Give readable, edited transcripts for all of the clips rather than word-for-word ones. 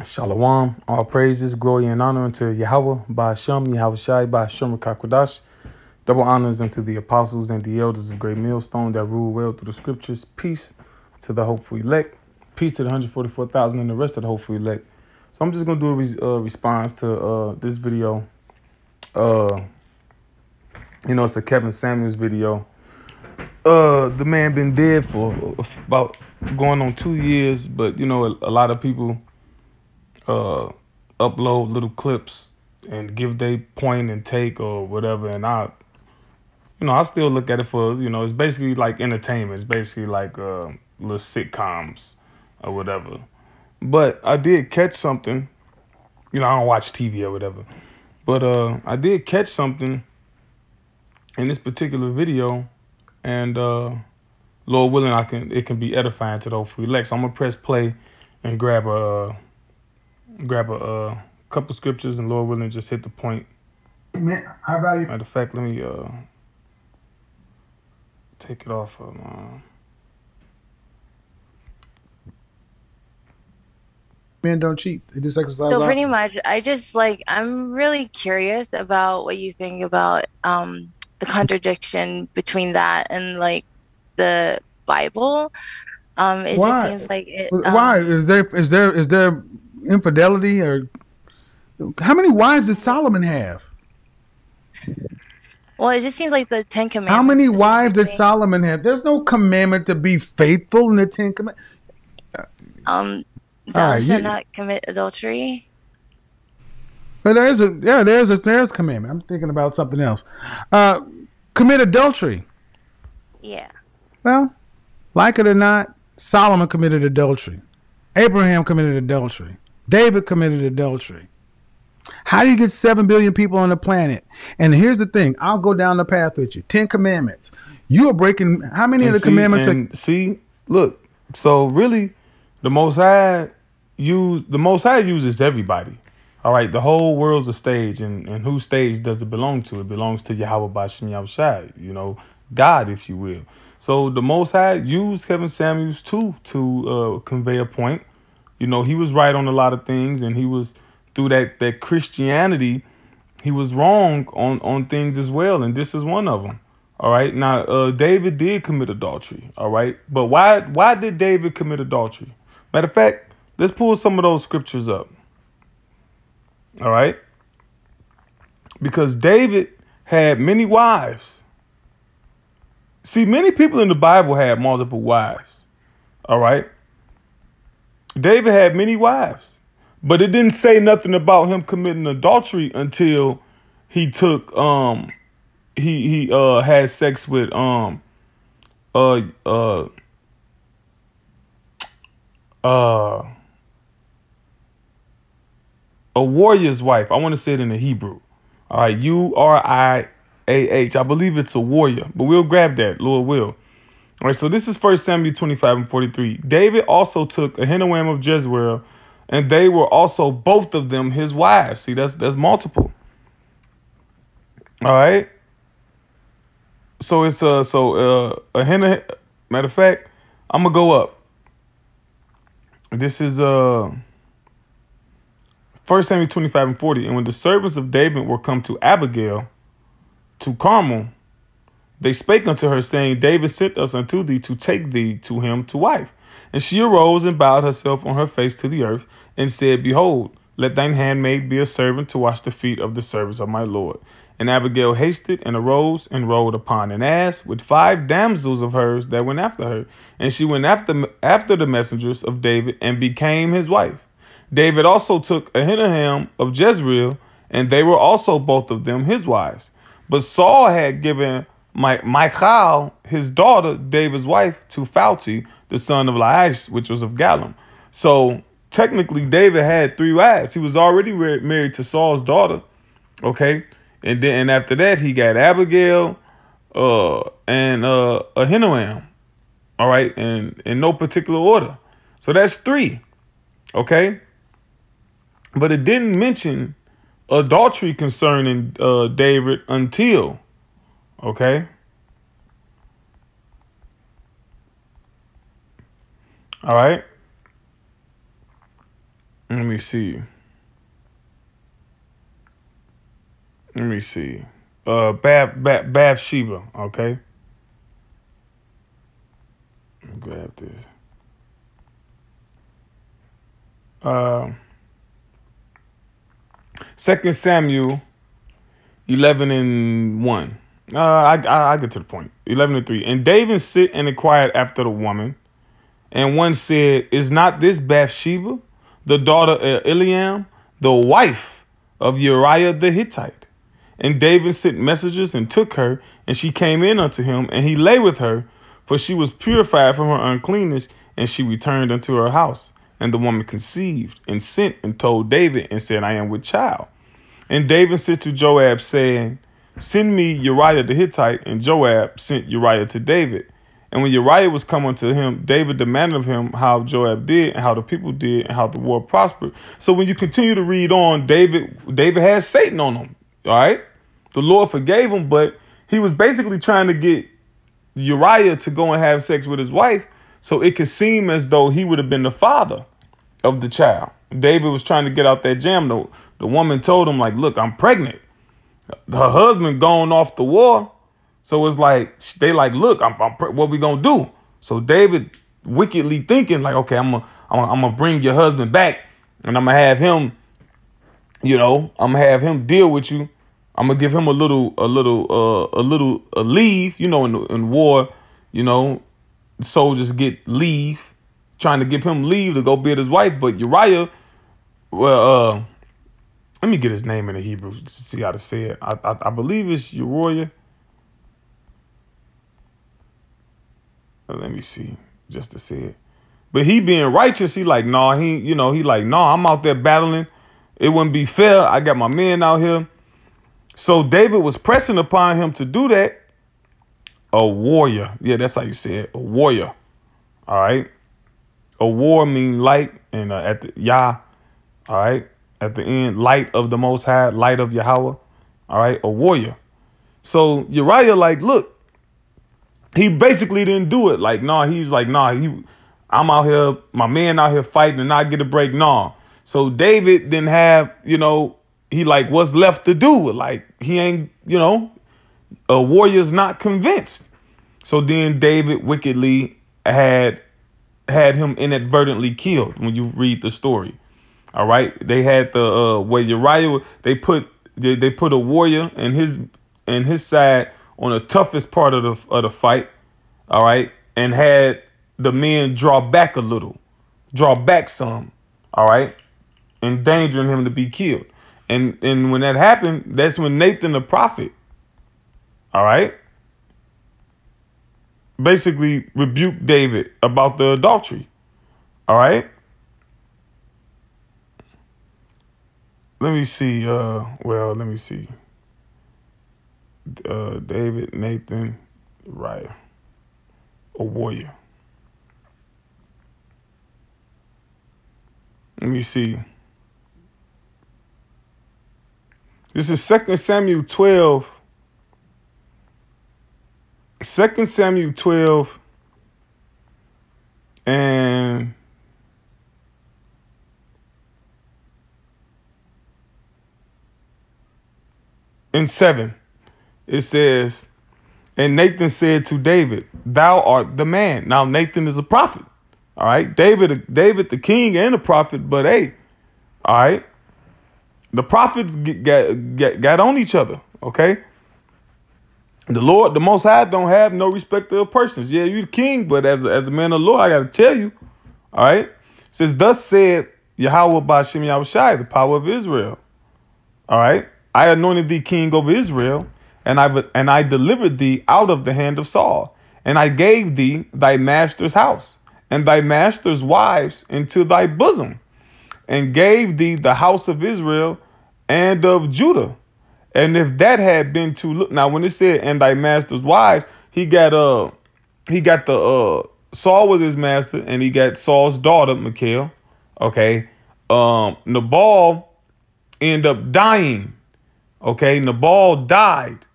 Shalom, all praises, glory, and honor unto Yahweh, Ba'ashem, Yahweh Shai, Ba'ashem, Rakakwadash. Double honors unto the apostles and the elders of Great Millstone that rule well through the scriptures. Peace to the hopeful elect. Peace to the 144,000 and the rest of the hopeful elect. So I'm just going to do a response to this video. It's a Kevin Samuels video. The man been dead for about going on 2 years, but, a lot of people upload little clips and give they point and take or whatever, and I still look at it for, it's basically like entertainment. It's basically like little sitcoms or whatever. But I did catch something. I don't watch TV or whatever, but I did catch something in this particular video, and Lord willing, it can be edifying to those who elect. So I'm gonna press play and grab a couple scriptures, and Lord willing, just hit the point. Man, how about you? Matter of fact, let me take it off of Men don't cheat. They just exercise. So pretty much, I'm really curious about what you think about the contradiction between that and like the Bible. It Why? just seems like it. Why is there infidelity, or how many wives did Solomon have? Well, it just seems like the Ten Commandments. How many wives did Solomon have? There's no commandment to be faithful in the Ten Commandments. Thou shalt not commit adultery. But there's a commandment. I'm thinking about something else. Commit adultery. Yeah. Well, like it or not, Solomon committed adultery. Abraham committed adultery. David committed adultery. How do you get 7 billion people on the planet? And here's the thing. I'll go down the path with you. 10 commandments. You are breaking how many of the commandments? Look, so really, the Most High uses everybody. All right, the whole world's a stage, and whose stage does it belong to? It belongs to Yahweh Ba'ashem Yahweh Shai, God, if you will. So the Most High used Kevin Samuels too to convey a point. He was right on a lot of things, and he was through that Christianity, he was wrong on things as well, and this is one of them. All right, now David did commit adultery. All right, but why did David commit adultery? Matter of fact, let's pull some of those scriptures up. All right, because David had many wives. See, many people in the Bible had multiple wives. All right. David had many wives, but it didn't say nothing about him committing adultery until he took he had sex with a warrior's wife. I want to say it in the Hebrew. All right, Uriah. I believe it's a warrior, but we'll grab that, Lord will. All right, so this is 1 Samuel 25:43. David also took Ahinoam of Jezreel, and they were also both of them his wives. See, that's multiple. All right. So it's Ahinoam. Matter of fact, I'm gonna go up. This is 1 Samuel 25:40. And when the servants of David were come to Abigail, to Carmel, they spake unto her, saying, David sent us unto thee to take thee to him to wife. And she arose and bowed herself on her face to the earth, and said, Behold, let thine handmaid be a servant to wash the feet of the servants of my Lord. And Abigail hasted and arose and rode upon an ass with 5 damsels of hers that went after her. And she went after the messengers of David and became his wife. David also took Ahinoam of Jezreel, and they were also both of them his wives. But Saul had given Michal, his daughter, David's wife, to Phalti, the son of Laish, which was of Gallim. So technically, David had 3 wives. He was already married to Saul's daughter, okay? And after that, he got Abigail and Ahinoam, all right, and in no particular order. So that's 3, okay? But it didn't mention adultery concerning David until, okay? All right. Let me me see. Let me see. Bathsheba, okay? Let me grab this. 2 Samuel 11:1. I get to the point. 11:3. And David sit and inquired after the woman. And one said, is not this Bathsheba, the daughter of Eliam, the wife of Uriah the Hittite? And David sent messengers and took her, and she came in unto him, and he lay with her, for she was purified from her uncleanness, and she returned unto her house. And the woman conceived and sent and told David and said, I am with child. And David said to Joab, saying, send me Uriah the Hittite. And Joab sent Uriah to David. And when Uriah was come unto him, David demanded of him how Joab did and how the people did and how the war prospered. So when you continue to read on, David had Satan on him. All right. The Lord forgave him, but he was basically trying to get Uriah to go and have sex with his wife, so it could seem as though he would have been the father of the child. David was trying to get out that jam. The woman told him, like, look, I'm pregnant. Her husband gone off the war. So it's like, they like, look, what we gonna do? So David wickedly thinking like, okay, I'm gonna bring your husband back, and I'm gonna have him, I'm gonna have him deal with you. I'm gonna give him a little leave, in war, soldiers get leave, trying to give him leave to go be with his wife. But Uriah, let me get his name in the Hebrew to see how to say it. I believe it's Uriah. Let me see, just to see it. But he being righteous, he like, nah, I'm out there battling. It wouldn't be fair. I got my men out here. So David was pressing upon him to do that. A warrior. Yeah, that's how you say it. A warrior. All right. A war mean light, and at the Yah. All right. At the end, light of the Most High, light of Yahweh. All right. A warrior. So Uriah like, look, he basically didn't do it. Like, I'm out here, my man out here fighting and not get a break. Nah. So David didn't have, he like, what's left to do? Like, he ain't, a warrior's not convinced. So then David wickedly had him inadvertently killed when you read the story. All right. They had where Uriah, they put a warrior in his side on the toughest part of the fight, all right, and had the men draw back some, all right, endangering him to be killed. And when that happened, that's when Nathan the prophet, all right, basically rebuked David about the adultery, all right. Let me see. David, Nathan, Uriah, a warrior. Let me see. This is 2 Samuel 12. 2 Samuel 12 and 7. It says, and Nathan said to David, thou art the man. Now, Nathan is a prophet. All right. David, the king and a prophet. But hey, all right. The prophets got on each other. OK. The Lord, the Most High, don't have no respect of persons. Yeah, you the king. But as a man of the Lord, I got to tell you. All right. It says, thus said Yahweh Ba'Shem Yahushai, the power of Israel. All right. I anointed thee king over Israel, and I delivered thee out of the hand of Saul, and I gave thee thy master's house and thy master's wives into thy bosom, and gave thee the house of Israel and of Judah. And if that had been too little, now when it said and thy master's wives, he got Saul was his master, and he got Saul's daughter Michal. Okay, Nabal ended up dying. Okay, Nabal died,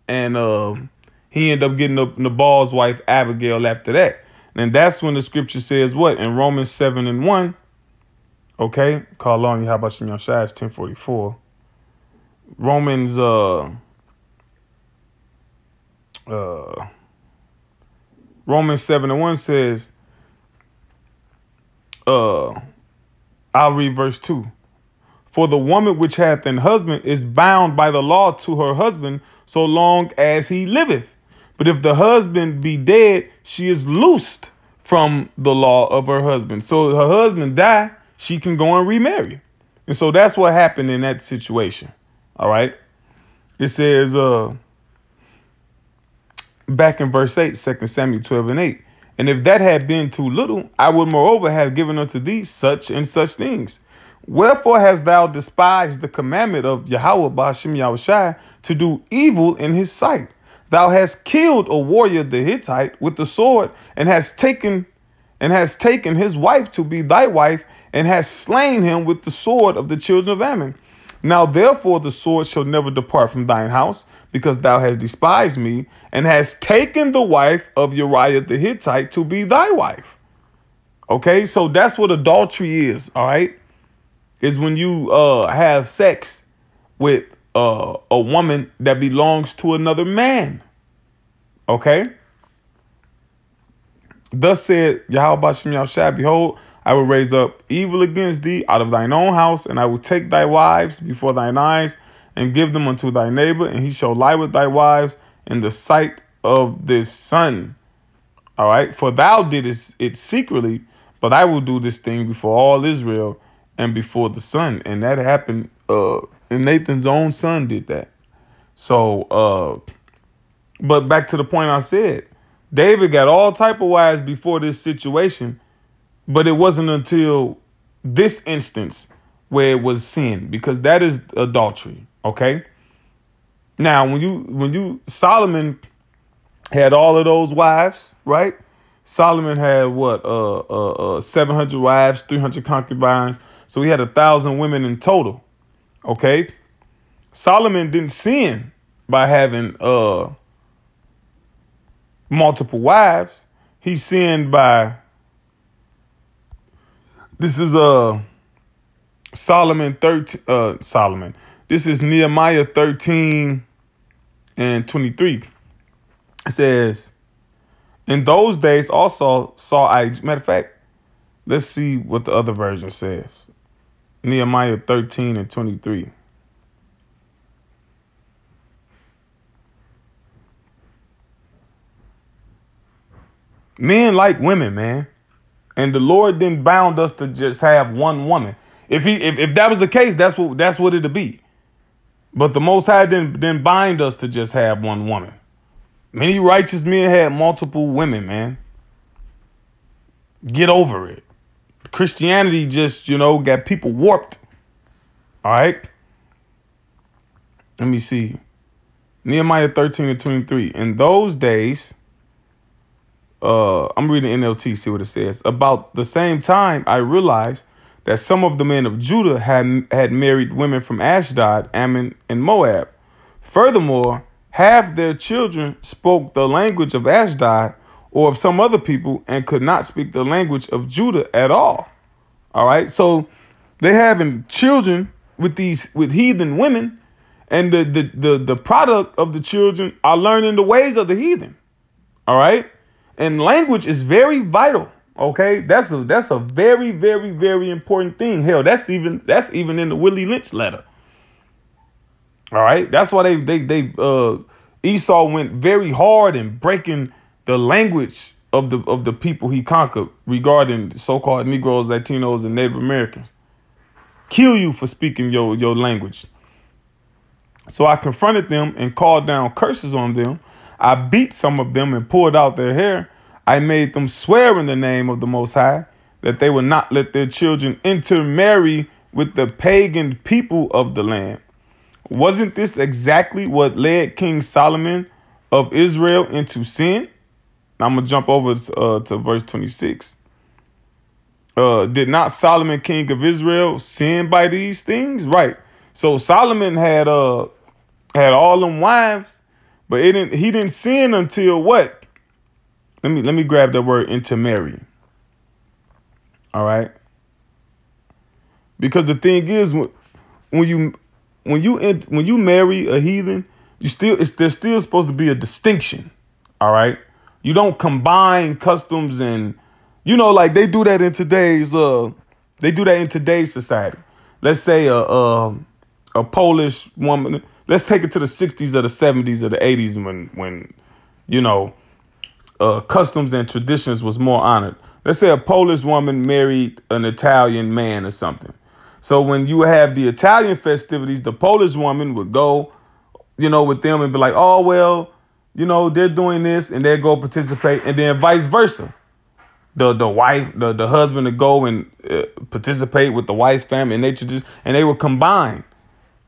and he ended up getting Nabal's wife Abigail after that. And that's when the scripture says what? In Romans 7:1, Okay, call on Yahweh Shem Yahshai is 1044. Romans Romans 7:1 says, I'll read verse 2. For the woman which hath an husband is bound by the law to her husband so long as he liveth. But if the husband be dead, she is loosed from the law of her husband. So her husband die, she can go and remarry. And so that's what happened in that situation. All right. It says back in verse 8, 2 Samuel 12:8. And if that had been too little, I would moreover have given unto thee such and such things. Wherefore hast thou despised the commandment of Yahweh Ba'ashem Yahushai to do evil in his sight? Thou hast killed a warrior the Hittite with the sword, and hast taken his wife to be thy wife, and hast slain him with the sword of the children of Ammon. Now therefore the sword shall never depart from thine house, because thou hast despised me, and hast taken the wife of Uriah the Hittite to be thy wife. Okay, so that's what adultery is, all right? Is when you have sex with a woman that belongs to another man. Okay? Thus said Yahweh Ba'ashem Yahushai, behold, I will raise up evil against thee out of thine own house, and I will take thy wives before thine eyes, and give them unto thy neighbor, and he shall lie with thy wives in the sight of this sun. All right? For thou didst it secretly, but I will do this thing before all Israel and before the sun. And that happened, and Nathan's own son did that. So, but back to the point I said, David got all type of wives before this situation, but it wasn't until this instance where it was sin, because that is adultery. Okay. Now, Solomon had all of those wives, right? Solomon had what, 700 wives, 300 concubines. So he had 1,000 women in total. Okay. Solomon didn't sin by having multiple wives. He sinned by, this is Solomon 13, this is Nehemiah 13 and 23. It says, in those days also saw I, matter of fact, let's see what the other version says. Nehemiah 13 and 23. Men like women, man. And the Lord didn't bound us to just have one woman. If that was the case, that's what it'd be. But the Most High didn't bind us to just have one woman. Many righteous men had multiple women, man. Get over it. Christianity just, got people warped. All right. Let me see. Nehemiah 13 and 23. In those days, I'm reading NLT, see what it says. About the same time, I realized that some of the men of Judah had married women from Ashdod, Ammon, and Moab. Furthermore, half their children spoke the language of Ashdod or of some other people and could not speak the language of Judah at all. All right. So they having children with heathen women, and the product of the children are learning the ways of the heathen. All right. And language is very vital. OK, that's a very, very, very important thing. Hell, that's even in the Willie Lynch letter. All right. That's why Esau went very hard in breaking the language of the people he conquered regarding so-called Negroes, Latinos, and Native Americans. Kill you for speaking your language. So I confronted them and called down curses on them. I beat some of them and pulled out their hair. I made them swear in the name of the Most High that they would not let their children intermarry with the pagan people of the land. Wasn't this exactly what led King Solomon of Israel into sin? Now I'm going to jump over to verse 26. Did not Solomon, king of Israel, sin by these things? Right. So Solomon had all them wives, but he didn't sin until what? Let me grab that word, intermarry. All right. Because the thing is, when you marry a heathen, there's still supposed to be a distinction. All right, you don't combine customs and like they do that in today's society. Let's say a Polish woman. Let's take it to the 60s or the 70s or the 80s when customs and traditions was more honored. Let's say a Polish woman married an Italian man or something. So when you have the Italian festivities, the Polish woman would go, with them and be like, oh, well, they're doing this, and they go participate, and then vice versa. The wife, the husband would go and participate with the wife's family, and they would combine.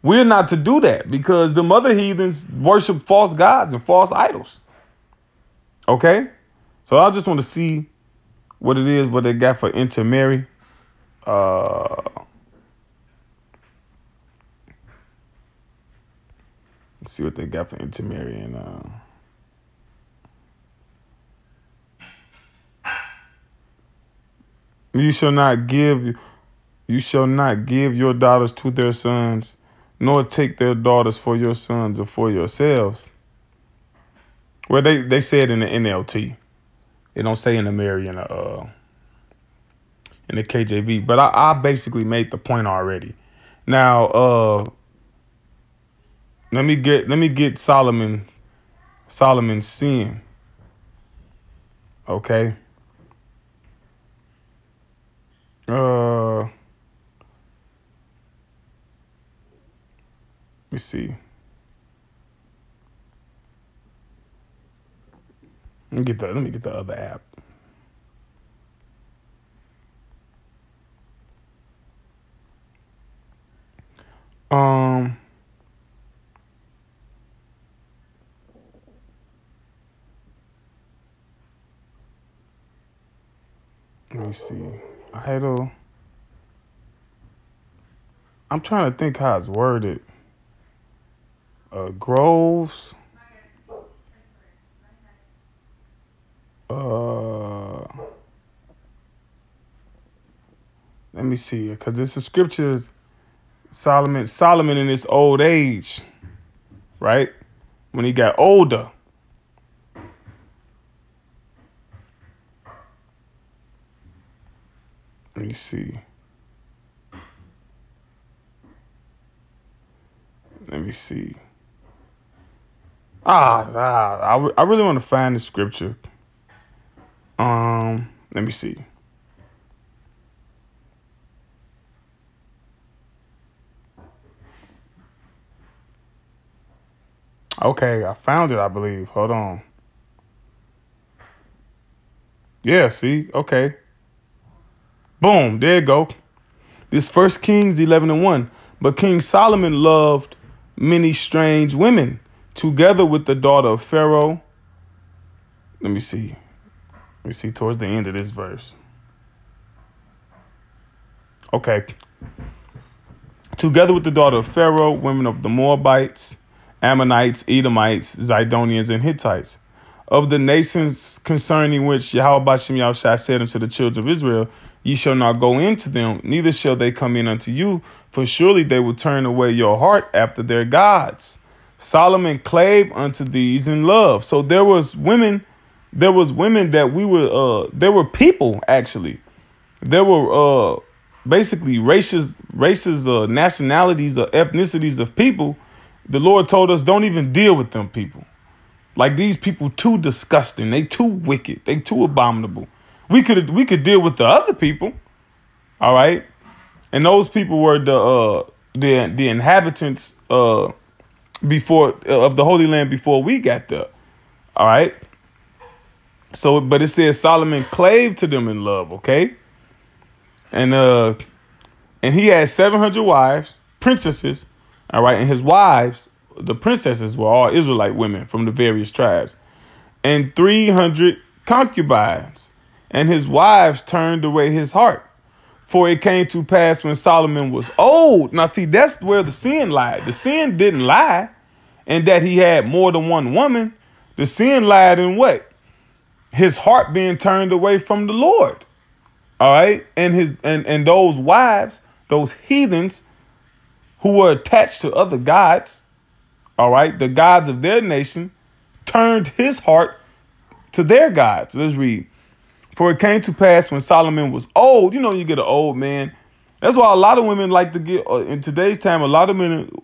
We're not to do that because the other heathens worship false gods and false idols. Okay? So I just want to see what it is, what they got for intermarry. Let's see what they got for intermarry. And you shall not give your daughters to their sons, nor take their daughters for your sons or for yourselves. Well, they say it in the NLT. They don't say intermarry in the KJV. But I basically made the point already. Now, let me get Solomon's sin. Okay. Let me see. Let me get the other app. Let me see. I'm trying to think how it's worded. Groves. Let me see, because it's a scripture. Solomon in his old age, right? When he got older. Let me see. I really want to find the scripture. Let me see. Okay, I found it, I believe. Hold on. Yeah, see? Okay. Boom, there you go. This 1 Kings 11:1. But King Solomon loved many strange women, together with the daughter of Pharaoh. Let me see towards the end of this verse. Okay. Together with the daughter of Pharaoh, women of the Moabites, Ammonites, Edomites, Zidonians, and Hittites, of the nations concerning which Yahweh Bashem Yahushua said unto the children of Israel, ye shall not go into them, neither shall they come in unto you, for surely they will turn away your heart after their gods. Solomon clave unto these in love. So there was women that there were people, actually. There were basically races, nationalities, or ethnicities of people. The Lord told us don't even deal with them people. Like, these people too disgusting. They too wicked. They too abominable. We could deal with the other people. All right. And those people were the inhabitants before of the Holy Land before we got there. All right. So, but it says Solomon clave to them in love. Okay. And he had 700 wives, princesses. All right. And his wives, the princesses, were all Israelite women from the various tribes, and 300 concubines. And his wives turned away his heart. For it came to pass when Solomon was old. Now, see, that's where the sin lied. The sin didn't lie in that he had more than one woman. The sin lied in what? His heart being turned away from the Lord. All right. And those wives those heathens who were attached to other gods, all right, the gods of their nation, turned his heart to their gods. Let's read. For it came to pass when Solomon was old. You get an old man. That's why a lot of women like to get, in today's time, a lot of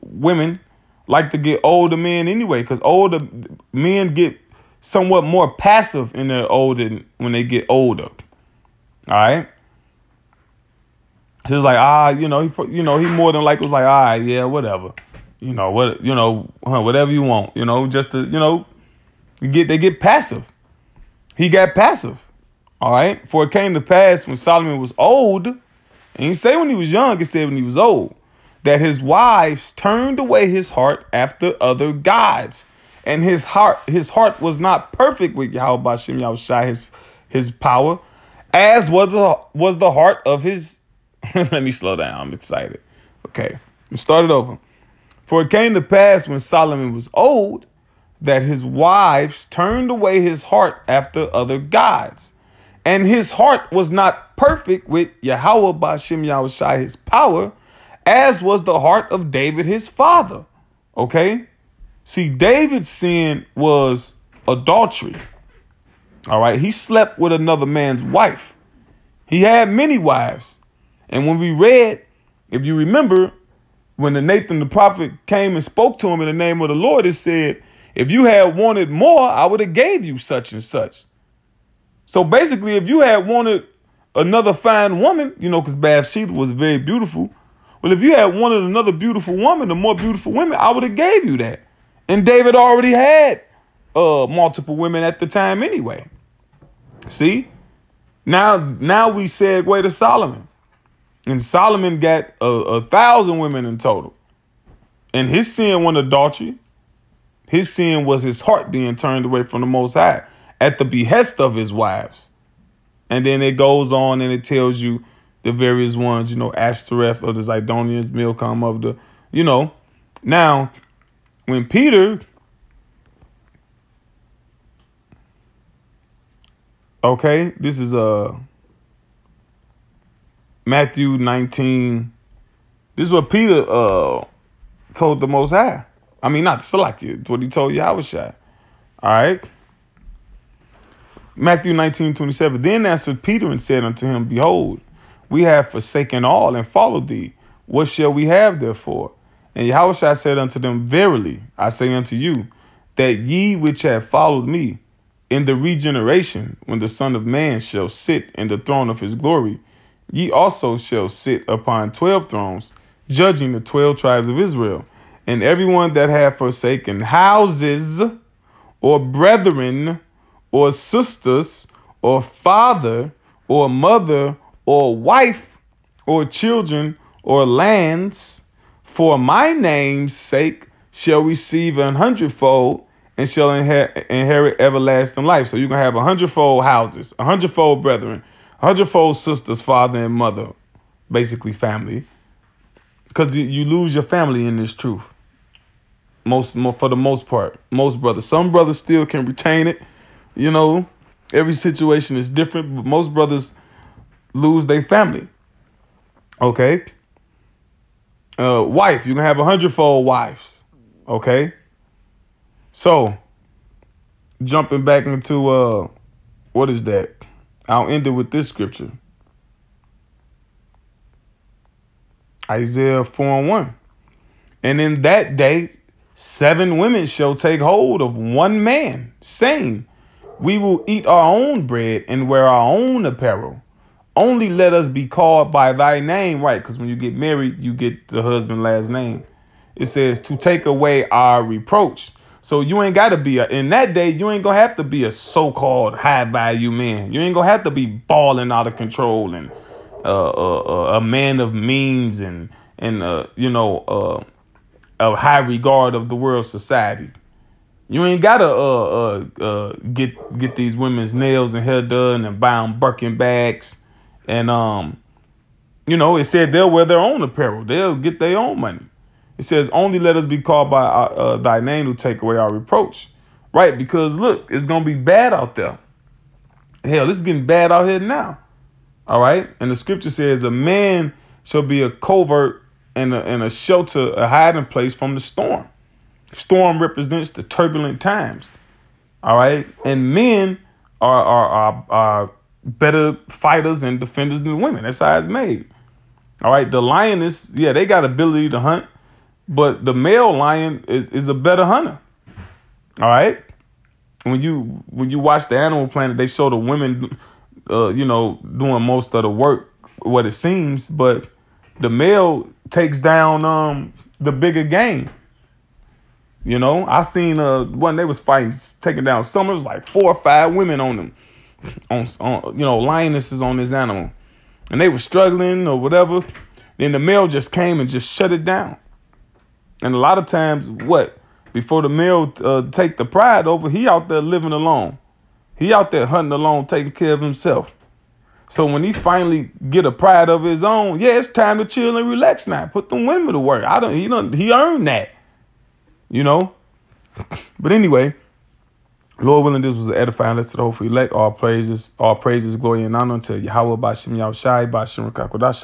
women like to get older men anyway, because older men get somewhat more passive in their when they get older. All right. So it's like, he more than likely was like, all right, yeah, whatever. Whatever you want, just to, they get passive. He got passive. All right. For it came to pass when Solomon was old, and he say when he was young, it said when he was old, that his wives turned away his heart after other gods. And his heart was not perfect with Yahweh Bashem Yahushai, his power, as was the heart of his. Let me slow down. I'm excited. Okay. Let's start it over. For it came to pass when Solomon was old, that his wives turned away his heart after other gods. And his heart was not perfect with Yahweh Bashem Yahushai, his power, as was the heart of David, his father. Okay? See, David's sin was adultery. All right? He slept with another man's wife. He had many wives. And when we read, if you remember, when Nathan the prophet came and spoke to him in the name of the Lord, it said, if you had wanted more, I would have gave you such and such. So basically, if you had wanted another fine woman, because Bathsheba was very beautiful. Well, if you had wanted another beautiful woman, the more beautiful women, I would have gave you that. And David already had multiple women at the time anyway. See? Now we segue to Solomon. And Solomon got 1,000 women in total. And his sin wasn't adultery. His sin was his heart being turned away from the Most High at the behest of his wives. And then it goes on and it tells you the various ones, Ashtoreth of the Zidonians, Milcom of the, Now, when Peter, okay, this is Matthew 19. This is what Peter told the Most High. I mean, not Salakia, it's what he told Yahushua. All right. Matthew 19:27. Then answered Peter and said unto him, behold, we have forsaken all and followed thee. What shall we have therefore? And Yahushua said unto them, verily, I say unto you, that ye which have followed me in the regeneration, when the Son of Man shall sit in the throne of his glory, ye also shall sit upon 12 thrones, judging the 12 tribes of Israel. And everyone that hath forsaken houses, or brethren, or sisters, or father, or mother, or wife, or children, or lands, for my name's sake, shall receive 100-fold, and shall inherit everlasting life. So you're going to have 100-fold houses, 100-fold brethren, 100-fold sisters, father and mother, basically family. Because you lose your family in this truth. For the most part, most brothers. Some brothers still can retain it. Every situation is different, but most brothers lose their family. Okay. Wife, you can have 100-fold wives. Okay. So, jumping back into what is that? I'll end it with this scripture. Isaiah 4:1. And in that day, 7 women shall take hold of one man, saying, we will eat our own bread and wear our own apparel. Only let us be called by thy name. Right, because when you get married, you get the husband's last name. It says to take away our reproach. So you ain't got to be in that day, you ain't going to have to be a so-called high value man. You ain't going to have to be balling out of control and a man of means and a high regard of the world society. You ain't gotta get these women's nails and hair done and buy them Birkin bags, and it said they'll wear their own apparel. They'll get their own money. It says only let us be called by thy name to take away our reproach, right? Because look, it's gonna be bad out there. Hell, this is getting bad out here now. All right, and the scripture says a man shall be a covert and a shelter, a hiding place from the storm. Storm represents the turbulent times. All right. And men are better fighters and defenders than women. That's how it's made. All right. The lioness, yeah, they got ability to hunt, but the male lion is a better hunter. All right. When you watch the Animal Planet, they show the women, doing most of the work, what it seems, but the male takes down the bigger game. I seen one they was fighting, taking down some. It was like 4 or 5 women on them, on lionesses on this animal, and they were struggling or whatever. Then the male just came and just shut it down. And a lot of times, before the male take the pride over, he out there living alone. He out there hunting alone, taking care of himself. So when he finally get a pride of his own, yeah, it's time to chill and relax now. Put the women to work. He earned that. But anyway, Lord willing, this was an edifying lesson to the hopefully elect. All praises, glory, and honor unto Yahweh Bashem Yahushai, Bashem Rakakodasha.